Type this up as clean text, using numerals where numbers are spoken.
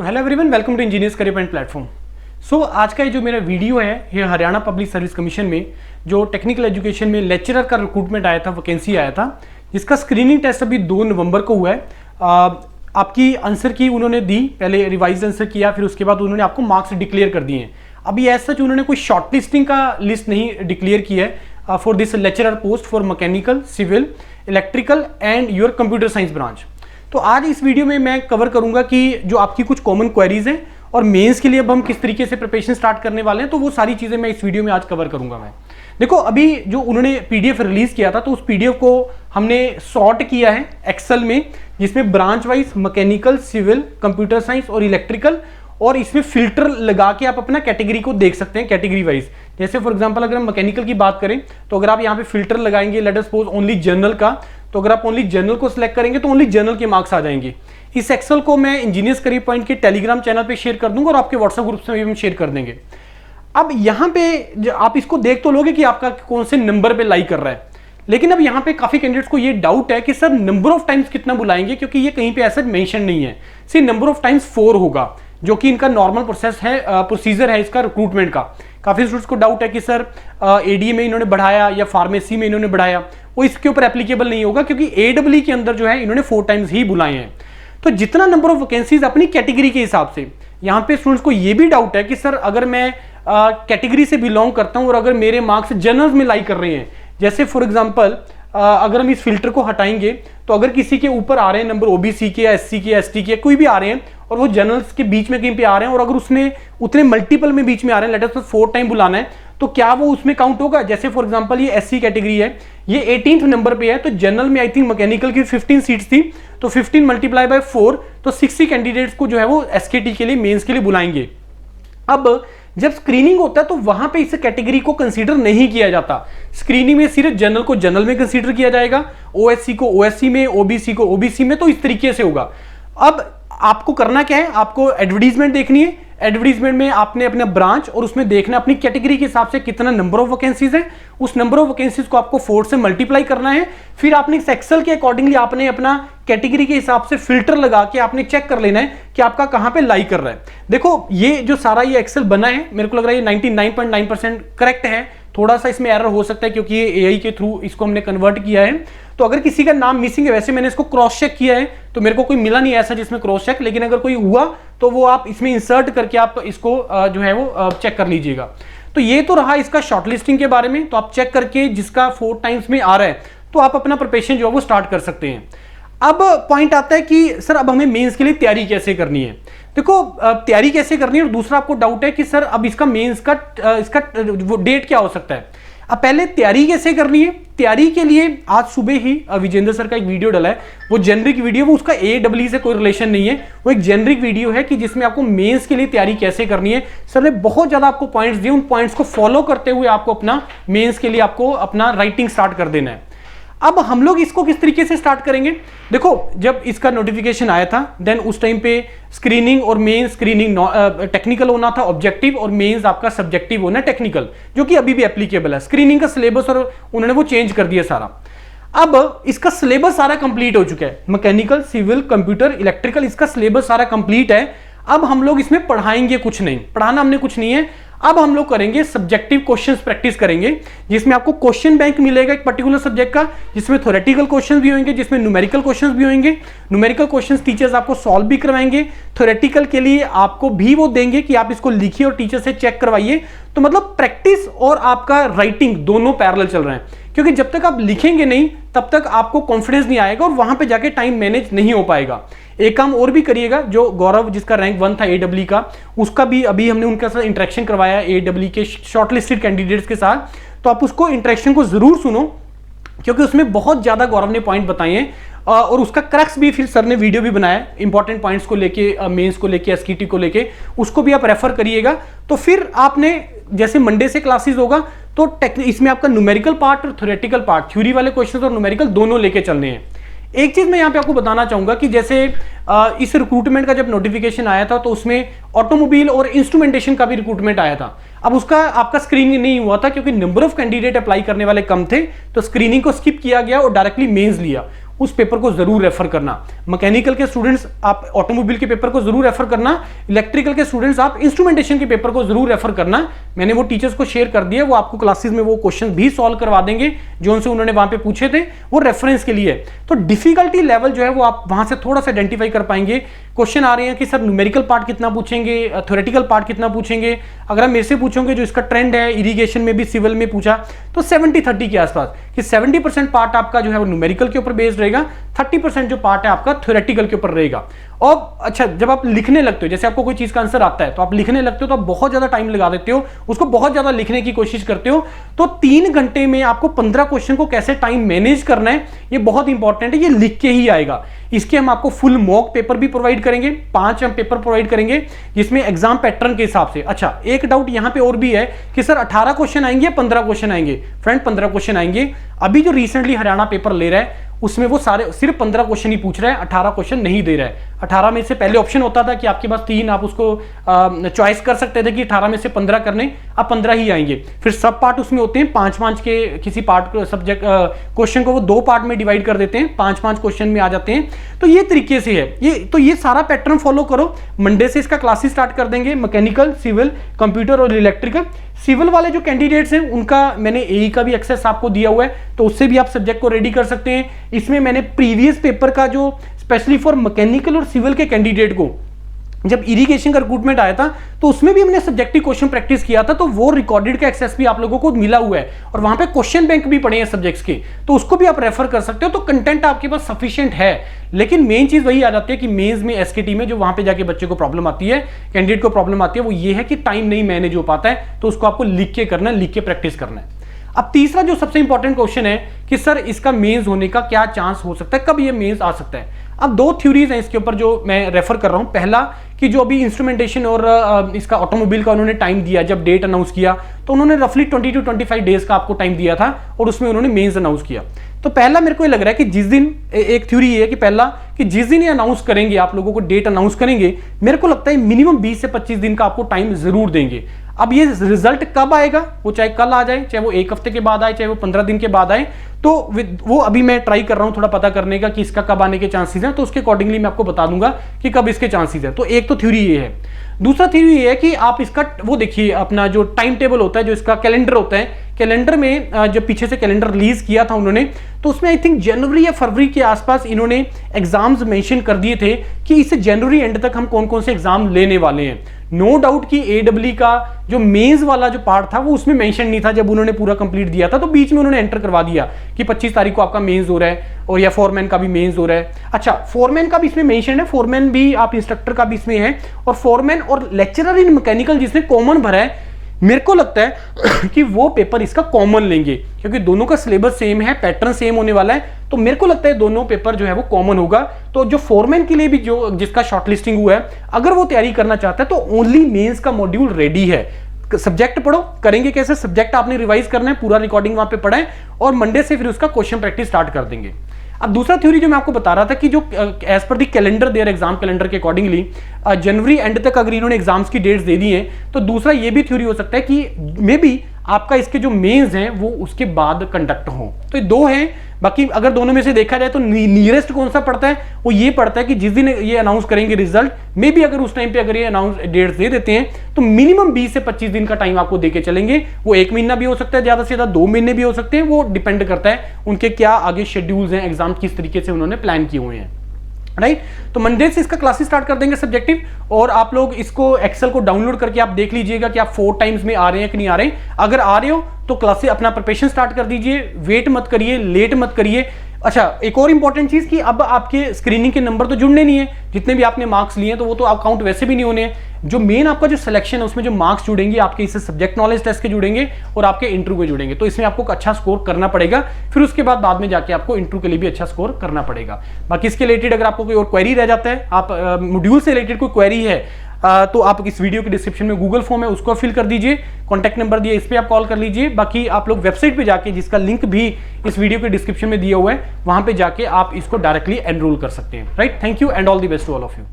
So hello everyone, welcome to engineers career point platform. So आज का ये जो मेरा वीडियो है ये हरियाणा पब्लिक सर्विस कमीशन में जो टेक्निकल एजुकेशन में लेक्चरर का रिक्रूटमेंट आया था, वैकेंसी आया था, जिसका स्क्रीनिंग टेस्ट अभी 2 नवंबर को हुआ है। आपकी आंसर की उन्होंने दी, पहले रिवाइज आंसर किया, फिर उसके बाद उन्होंने आपको मार्क्स डिक्लेयर कर दिए हैं। अभी एज सच उन्होंने कोई शॉर्ट लिस्टिंग का लिस्ट नहीं डिक्लेयर किया है for this lecturer post for mechanical, civil, electrical and your computer science branch. तो आज इस वीडियो में मैं कवर करूंगा कि जो आपकी कुछ कॉमन क्वेरीज हैं और मेंस के लिए अब हम किस तरीके से प्रिपरेशन स्टार्ट करने वाले हैं, तो वो सारी चीजें मैं इस वीडियो में आज कवर करूंगा। मैं देखो, अभी जो उन्होंने पीडीएफ रिलीज किया था तो उस पीडीएफ को हमने सॉर्ट किया है एक्सेल में, जिसमें branch wise mechanical, civil, computer science और इलेक्ट्रिकल, और इसमें फिल्टर लगा के आप अपना कैटेगरी को देख सकते हैं कैटेगरी वाइज। जैसे फॉर एग्जांपल अगर हम मैकेनिकल की बात करें तो अगर आप यहाँ पे फिल्टर लगाएंगे, let us suppose only general का, तो अगर आप ओनली जनरल को सिलेक्ट करेंगे तो ओनली जनरल के मार्क्स आ जाएंगे। इस एक्सेल को मैं इंजीनियर्स करियर पॉइंट के टेलीग्राम चैनल पे शेयर कर दूंगा और आपके व्हाट्सएप ग्रुप में भी हम शेयर कर देंगे। अब यहाँ पे आप इसको देख तो लोगे कि आपका कौन से नंबर पे लाई कर रहा है, लेकिन अब यहाँ पे काफी कैंडिडेट्स को ये डाउट है कि सर नंबर ऑफ टाइम्स कितना बुलाएंगे, क्योंकि ये कहीं पे ऐसा मेंशन नहीं है। सी नंबर ऑफ टाइम्स 4 होगा, जो कि इनका नॉर्मल प्रोसेस है, प्रोसीजर है इसका रिक्रूटमेंट का। काफी स्टूडेंट्स को डाउट है कि सर एडीए में इन्होंने बढ़ाया या फार्मेसी में इन्होंने बढ़ाया, वो इसके ऊपर एप्लीकेबल नहीं होगा, क्योंकि एडब्ल्यू के अंदर जो है इन्होंने 4 टाइम्स ही बुलाए हैं। तो जितना नंबर ऑफ वैकेंसीज अपनी कैटेगरी के हिसाब से, यहाँ पे स्टूडेंट्स को ये भी डाउट है कि सर अगर मैं कैटेगरी से बिलोंग करता हूं और अगर मेरे मार्क्स जनरल में लाई कर रहे हैं, जैसे फॉर एग्जांपल अगर हम इस फिल्टर को हटाएंगे तो अगर किसी के ऊपर आ रहे हैं नंबर ओबीसी के या एससी के या एसटी के, कोई भी आ रहे हैं और वो जनरल्स के बीच में कहीं पे आ रहे हैं, और अगर उसने उतने मल्टीपल में बीच में आ रहे हैं, लेट अस 4 टाइम बुलाना है, तो क्या वो उसमें काउंट होगा? जैसे फॉर एग्जांपल ये एससी कैटेगरी है, ये 18th नंबर पे है, तो जनरल में आई थिंक मैकेनिकल की 15 सीट्स थी, तो 15 मल्टीप्लाई बाय 4, तो 60 कैंडिडेट्स को जो है वो एसकेटी के लिए, मेंस के लिए बुलाएंगे। अब जब स्क्रीनिंग होता है तो वहां पे इस कैटेगरी को कंसीडर नहीं किया जाता। स्क्रीनिंग में सिर्फ जनरल को जनरल में कंसीडर किया जाएगा, ओएससी को ओएससी में, ओबीसी को ओबीसी में, तो इस तरीके से होगा। अब आपको करना क्या है, आपको एडवर्टीजमेंट देखनी है। एडवर्टीजमेंट में आपने अपना ब्रांच और उसमें देखना अपनी कैटेगरी के हिसाब से कितना नंबर ऑफ वैकेंसीज है, उस नंबर ऑफ वैकेंसीज को आपको 4 से मल्टीप्लाई करना है। फिर आपने इस एक्सेल के अकॉर्डिंगली आपने अपना कैटेगरी के हिसाब से फिल्टर लगा के आपने चेक कर लेना है कि आपका कहां पे लाई कर रहा है। देखो, ये जो सारा ये एक्सेल बना है, मेरे को लग रहा है ये 99.9% करेक्ट है। थोड़ा सा इसमें एरर हो सकता है क्योंकि ये एआई के थ्रू इसको हमने कन्वर्ट किया है, तो अगर किसी का नाम मिसिंग है, वैसे मैंने इसको क्रॉस चेक किया है तो मेरे को कोई मिला नहीं ऐसा जिसमें क्रॉस चेक, लेकिन अगर कोई हुआ तो वो आप इसमें इंसर्ट करके आप इसको जो है वो चेक कर लीजिएगा। तो ये तो रहा इसका शॉर्टलिस्टिंग के बारे में, तो आप चेक करके जिसका 4 टाइम्स में आ रहा है तो आप अपना प्रिपरेशन जो है वो स्टार्ट कर सकते हैं। अब पॉइंट आता है कि सर अब हमें मेंस के लिए तैयारी कैसे करनी है। देखो, तैयारी कैसे करनी है, और दूसरा आपको डाउट है कि सर अब इसका मेंस का इसका वो डेट क्या हो सकता है। अब पहले तैयारी कैसे करनी है, तैयारी के लिए आज सुबह ही विजेंद्र सर का एक वीडियो डला है, वो जेनरिक वीडियो, वो उसका एडब्ल्यू से कोई रिलेशन नहीं है, वो एक जेनरिक वीडियो है कि जिसमें आपको मेंस के लिए तैयारी कैसे करनी है। सर ने बहुत ज्यादा आपको पॉइंट्स दिए, उन पॉइंट्स को फॉलो करते हुए आपको अपना मेंस के लिए आपको अपना राइटिंग स्टार्ट कर देना है। अब हम लोग इसको किस तरीके से स्टार्ट करेंगे, देखो जब इसका नोटिफिकेशन आया था देन उस टाइम पे स्क्रीनिंग और मेंस, स्क्रीनिंग टेक्निकल होना था ऑब्जेक्टिव, और मेंस आपका सब्जेक्टिव होना टेक्निकल, जो कि अभी भी एप्लीकेबल है। स्क्रीनिंग का सिलेबस और उन्होंने वो चेंज कर दिया सारा। अब इसका सिलेबस सारा कंप्लीट हो चुका है, मैकेनिकल, सिविल, कंप्यूटर, इलेक्ट्रिकल, इसका सिलेबस सारा कंप्लीट है। अब हम लोग इसमें पढ़ाएंगे कुछ नहीं, पढ़ाना हमने कुछ नहीं है। अब हम लोग करेंगे सब्जेक्टिव क्वेश्चंस प्रैक्टिस करेंगे, जिसमें आपको क्वेश्चन बैंक मिलेगा एक पर्टिकुलर सब्जेक्ट का, जिसमें थ्योरेटिकल क्वेश्चंस भी होंगे, जिसमें न्यूमेरिकल क्वेश्चंस भी होंगे। न्यूमेरिकल क्वेश्चंस टीचर्स आपको सॉल्व भी करवाएंगे, थ्योरेटिकल के लिए आपको भी वो देंगे कि आप इसको लिखिए और टीचर से चेक करवाइए। तो मतलब प्रैक्टिस और आपका राइटिंग दोनों पैरेलल चल रहे हैं, क्योंकि जब तक आप लिखेंगे नहीं तब तक आपको कॉन्फिडेंस नहीं आएगा और वहां पे जाके टाइम मैनेज नहीं हो पाएगा। एक काम और भी करिएगा, जो गौरव जिसका रैंक 1 था एडब्ल्यू का, उसका भी अभी हमने उनके साथ इंटरेक्शन करवाया एडब्ल्यू के शॉर्टलिस्टेड कैंडिडेट्स के साथ, तो आप उसको इंटरेक्शन को जरूर सुनो, क्योंकि उसमें बहुत ज्यादा गौरव ने पॉइंट बताए हैं, और उसका क्रक्स भी फिर सर ने वीडियो भी बनाया इंपॉर्टेंट पॉइंट्स को लेके, मेंस को लेके, एसकेटी को लेके, उसको भी आप रेफर करिएगा। तो फिर आपने जैसे मंडे से क्लासेस होगा तो इसमें आपका न्यूमेरिकल पार्ट और थ्योरेटिकल पार्ट, थ्योरी वाले क्वेश्चन और न्यूमेरिकल दोनों लेके चलने हैं। एक चीज मैं यहाँ पे आपको बताना चाहूंगा कि जैसे इस रिक्रूटमेंट का जब नोटिफिकेशन आया था तो उसमें ऑटोमोबाइल और इंस्ट्रूमेंटेशन का भी रिक्रूटमेंट आया था। अब उसका आपका स्क्रीनिंग नहीं हुआ था क्योंकि नंबर ऑफ कैंडिडेट अप्लाई करने वाले कम थे, तो स्क्रीनिंग को स्किप किया गया और डायरेक्टली मेंस लिया। उस पेपर को जरूर रेफर करना। मैकेनिकल के स्टूडेंट्स आप ऑटोमोबाइल के पेपर को जरूर रेफर करना, इलेक्ट्रिकल के स्टूडेंट्स आप इंस्ट्रूमेंटेशन के पेपर को जरूर रेफर करना। मैंने वो टीचर्स को शेयर कर दिया, वो आपको क्लासेस में वो क्वेश्चन भी सॉल्व करवा देंगे जो उनसे उन्होंने वहां पे पूछे थे, वो रेफरेंस के लिए। तो डिफिकल्टी लेवल जो है वो आप वहां से थोड़ा सा आइडेंटिफाई कर पाएंगे। क्वेश्चन आ रहे हैं कि सर न्यूमेरिकल पार्ट कितना पूछेंगे, थ्योरेटिकल पार्ट कितना पूछेंगे। अगर आप मेरे से पूछोगे जो इसका ट्रेंड है इरिगेशन में भी सिविल में पूछा तो 70-30 के आसपास, कि 70% पार्ट आपका जो है वो न्यूमेरिकल के ऊपर बेस्ड रहेगा, 30% जो पार्ट है आपका थ्योरेटिकल के ऊपर रहेगा। और अच्छा, जब आप लिखने लगते हो, जैसे आपको कोई चीज का आंसर आता है तो आप लिखने लगते हो तो आप बहुत ज्यादा टाइम लगा देते हो, उसको बहुत ज्यादा लिखने की कोशिश करते हो। तो 3 घंटे में आपको 15 क्वेश्चन को कैसे टाइम मैनेज करना है ये बहुत इंपॉर्टेंट है, ये लिख के ही आएगा। इसके हम आपको फुल मॉक पेपर भी प्रोवाइड करेंगे, 5 हम पेपर प्रोवाइड करेंगे जिसमें एग्जाम पैटर्न के हिसाब से। अच्छा, एक डाउट यहां पे और भी है कि सर 18 क्वेश्चन आएंगे या 15 क्वेश्चन आएंगे? फ्रेंड 15 क्वेश्चन आएंगे। अभी जो रिसेंटली हरियाणा पेपर ले रहा है उसमें वो सारे सिर्फ 15 क्वेश्चन ही पूछ रहा है, 18 क्वेश्चन नहीं दे रहा है। 18 में से पहले ऑप्शन होता था कि आपके पास 3 आप उसको चॉइस कर सकते थे कि 18 में से 15 करने, अब 15 ही आएंगे। फिर सब पार्ट उसमें होते हैं, 5-5 के किसी पार्ट सब्जेक्ट क्वेश्चन को वो 2 पार्ट में डिवाइड कर देते हैं, 5-5 क्वेश्चन में आ जाते हैं। तो ये तरीके से है ये सारा पैटर्न फॉलो करो। मंडे से इसका क्लासेस स्टार्ट कर देंगे, मैकेनिकल, सिविल, कंप्यूटर और इलेक्ट्रिकल। सिविल वाले जो कैंडिडेट्स हैं उनका मैंने एई का भी एक्सेस आपको दिया हुआ है, तो उससे भी आप सब्जेक्ट को रेडी कर सकते हैं। इसमें मैंने प्रीवियस पेपर का जो स्पेशली फॉर मैकेनिकल और सिविल के कैंडिडेट को, जब इरिगेशन का रिक्रूटमेंट आया था तो उसमें भी हमने सब्जेक्टिव क्वेश्चन प्रैक्टिस किया था, तो वो रिकॉर्डेड का एक्सेस भी आप लोगों को मिला हुआ है और वहां पे क्वेश्चन बैंक भी पड़े हैं सब्जेक्ट्स के, तो उसको भी आप रेफर कर सकते हो। तो कंटेंट आपके पास सफिशिएंट है। लेकिन मेन चीज वही आ जाती है कि मेंस में, एसकेटी में जो वहां पे जाके बच्चे को प्रॉब्लम आती है, कैंडिडेट को प्रॉब्लम आती है, वो ये है कि टाइम नहीं मैनेज हो पाता है, तो उसको आपको लिख के करना है, लिख के प्रैक्टिस करना है। अब तीसरा जो सबसे इंपॉर्टेंट क्वेश्चन है कि सर इसका मेंस होने का क्या चांस हो सकता है, कब ये मेंस आ सकता है। अब 2 थ्योरीज हैं इसके ऊपर जो मैं रेफर कर रहा हूं। पहला कि जो अभी इंस्ट्रूमेंटेशन और इसका ऑटोमोबाइल का उन्होंने टाइम दिया, जब डेट अनाउंस किया तो उन्होंने रफली 20 to 25 डेज का आपको टाइम दिया था और उसमें उन्होंने मेंस अनाउंस किया। तो पहला मेरे को ये लग रहा है कि जिस दिन, एक थ्योरी ये है कि पहला कि जिस दिन ये अनाउंस करेंगे, आप लोगों को डेट अनाउंस करेंगे, मेरे को लगता है मिनिमम 20 से 25 दिन का आपको टाइम जरूर देंगे। अब ये रिजल्ट कब आएगा, वो चाहे कल आ जाए, चाहे वो 1 हफ्ते के बाद आए, चाहे वो 15 दिन के बाद आए, तो वो अभी मैं ट्राई कर रहा हूं थोड़ा पता करने का कि इसका कब आने के चांसेस हैं, तो उसके अकॉर्डिंगली मैं आपको बता दूंगा कि कब इसके चांसेस है। तो एक तो थ्योरी ये है। दूसरा थ्योरी ये है कि आप इसका वो देखिए, अपना जो टाइम टेबल होता है, जो इसका कैलेंडर होता है, कैलेंडर में जब पीछे से कैलेंडर रिलीज किया था उन्होंने, तो उसमें आई थिंक जनवरी या फरवरी के आसपास इन्होंने एग्जाम्स मेंशन कर दिए थे कि इस जनवरी एंड तक हम कौन कौन से एग्जाम लेने वाले हैं। नो डाउट कि AEE का जो मेंस वाला जो पार्ट था वो उसमें मेंशन नहीं था जब उन्होंने पूरा कंप्लीट दिया था, तो बीच में उन्होंने एंटर करवा दिया कि 25 तारीख को आपका मेंस हो रहा है, और या फोरमैन का भी मेंस हो रहा है। अच्छा, फोरमैन का भी इसमें मेंशन है, फोरमैन भी आप इंस्ट्रक्टर का भी इसमें है, और फोरमैन और लेक्चरर इन मैकेनिकल जिसने कॉमन भरा है, मेरे को लगता है कि वो पेपर इसका कॉमन लेंगे, क्योंकि दोनों का सिलेबस सेम है, पैटर्न सेम होने वाला है, तो मेरे को लगता है दोनों पेपर जो है वो कॉमन होगा। तो जो फोरमैन के लिए भी जो जिसका शॉर्टलिस्टिंग हुआ है, अगर वो तैयारी करना चाहता है तो ओनली मेंस का मॉड्यूल रेडी है। सब्जेक्ट पढ़ो, करेंगे कैसे, सब्जेक्ट आपने रिवाइज करना है, पूरा रिकॉर्डिंग वहां पे पढ़ा है, और मंडे से फिर उसका क्वेश्चन प्रैक्टिस स्टार्ट कर देंगे। अब दूसरा थ्योरी जो मैं आपको बता रहा था कि जो as per the calendar their, exam calendar के अकॉर्डिंगली जनवरी एंड तक अगर इन्होंने एग्जाम्स की डेट्स दे दी हैं, तो दूसरा ये भी थ्योरी हो सकता है कि मे बी आपका इसके जो मेंस हैं वो उसके बाद कंडक्ट हो। तो ये 2 हैं। बाकी अगर दोनों में से देखा जाए तो नियरेस्ट कौन सा पड़ता है, वो ये पड़ता है कि जिस दिन ये अनाउंस करेंगे रिजल्ट, मे बी अगर उस टाइम पे अगर ये अनाउंस डेट्स दे देते हैं तो मिनिमम 20 से 25 दिन का टाइम आपको देके चलेंगे। वो 1 महीना भी हो सकता है, ज्यादा से ज्यादा 2 महीने भी हो सकते हैं, वो डिपेंड करता है उनके क्या आगे शेड्यूल्स हैं, एग्जाम किस तरीके से उन्होंने प्लान किए हुए हैं, राइट। तो मंडे से इसका क्लासेस स्टार्ट कर देंगे सब्जेक्टिव, और आप लोग इसको एक्सेल को डाउनलोड करके आप देख लीजिएगा कि आप 4 टाइम्स में आ रहे हैं कि नहीं आ रहे। अगर आ रहे हो तो क्लासेस अपना प्रिपरेशन स्टार्ट कर दीजिए, वेट मत करिए, लेट मत करिए। अच्छा, एक और इंपॉर्टेंट चीज कि अब आपके स्क्रीनिंग के नंबर तो जुड़ने नहीं है, जितने भी आपने मार्क्स लिए हैं तो वो तो काउंट वैसे भी नहीं होने हैं। जो मेन आपका जो सिलेक्शन है उसमें जो मार्क्स जुड़ेंगे आपके इससे सब्जेक्ट नॉलेज टेस्ट के जुड़ेंगे और आपके इंटरव्यू के जुड़ेंगे, तो इसमें आपको अच्छा स्कोर करना पड़ेगा, फिर उसके बाद में जाके आपको इंटरव्यू के लिए भी अच्छा स्कोर करना पड़ेगा। बाकी इसके रिलेटेड अगर आपको कोई और क्वेरी रह जाता है, आप मॉड्यूल से रिलेटेड कोई क्वेरी है, तो आप इस वीडियो के डिस्क्रिप्शन में गूगल फॉर्म है उसको फिल कर दीजिए, कॉन्टैक्ट नंबर दिए, इस पे आप कॉल कर लीजिए। बाकी आप लोग वेबसाइट पे जाके, जिसका लिंक भी इस वीडियो के डिस्क्रिप्शन में दिया हुआ है, वहां पे जाके आप इसको डायरेक्टली एनरोल कर सकते हैं, right. Thank you and all the best to all of you.